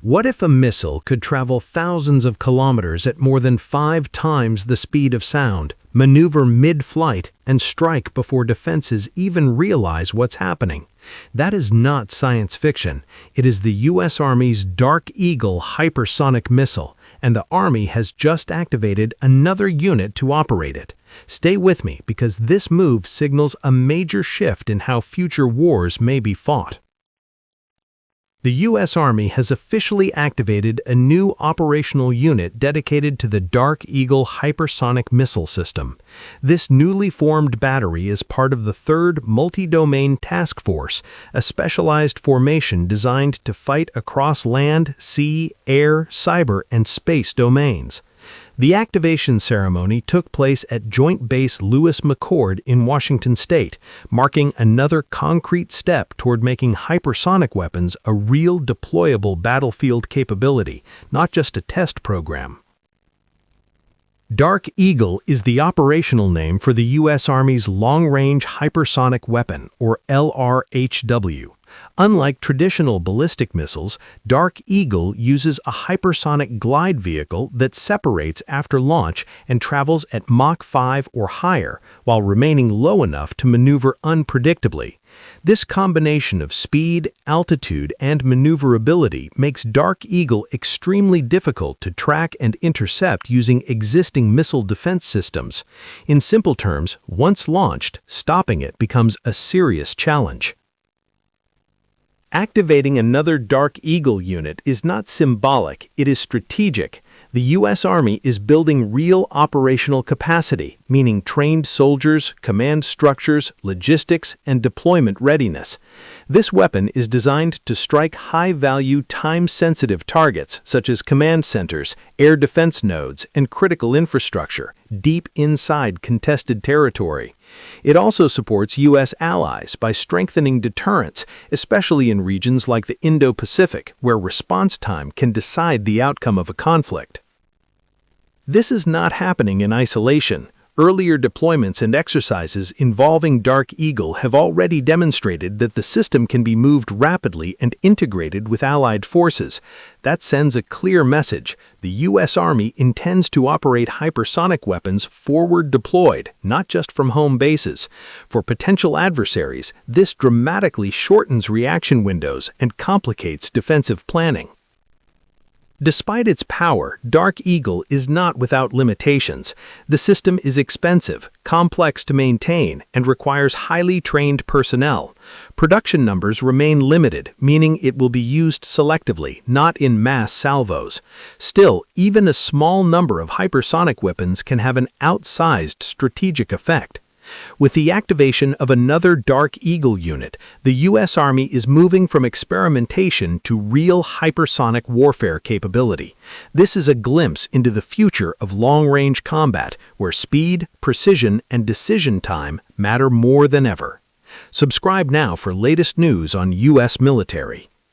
What if a missile could travel thousands of kilometers at more than 5 times the speed of sound, maneuver mid-flight, and strike before defenses even realize what's happening? That is not science fiction. It is the U.S. Army's Dark Eagle hypersonic missile, and the Army has just activated another unit to operate it. Stay with me because this move signals a major shift in how future wars may be fought. The U.S. Army has officially activated a new operational unit dedicated to the Dark Eagle hypersonic missile system. This newly formed battery is part of the 3rd Multi-Domain Task Force, a specialized formation designed to fight across land, sea, air, cyber, and space domains. The activation ceremony took place at Joint Base Lewis McChord in Washington State, marking another concrete step toward making hypersonic weapons a real deployable battlefield capability, not just a test program. Dark Eagle is the operational name for the U.S. Army's Long-Range Hypersonic Weapon, or LRHW. Unlike traditional ballistic missiles, Dark Eagle uses a hypersonic glide vehicle that separates after launch and travels at Mach 5 or higher, while remaining low enough to maneuver unpredictably. This combination of speed, altitude, and maneuverability makes Dark Eagle extremely difficult to track and intercept using existing missile defense systems. In simple terms, once launched, stopping it becomes a serious challenge. Activating another Dark Eagle unit is not symbolic, it is strategic. The U.S. Army is building real operational capacity, meaning trained soldiers, command structures, logistics, and deployment readiness. This weapon is designed to strike high-value, time-sensitive targets such as command centers, air defense nodes, and critical infrastructure, deep inside contested territory. It also supports U.S. allies by strengthening deterrence, especially in regions like the Indo-Pacific, where response time can decide the outcome of a conflict. This is not happening in isolation. Earlier deployments and exercises involving Dark Eagle have already demonstrated that the system can be moved rapidly and integrated with Allied forces. That sends a clear message. The U.S. Army intends to operate hypersonic weapons forward deployed, not just from home bases. For potential adversaries, this dramatically shortens reaction windows and complicates defensive planning. Despite its power, Dark Eagle is not without limitations. The system is expensive, complex to maintain, and requires highly trained personnel. Production numbers remain limited, meaning it will be used selectively, not in mass salvos. Still, even a small number of hypersonic weapons can have an outsized strategic effect. With the activation of another Dark Eagle unit, the U.S. Army is moving from experimentation to real hypersonic warfare capability. This is a glimpse into the future of long-range combat, where speed, precision, and decision time matter more than ever. Subscribe now for latest news on U.S. military.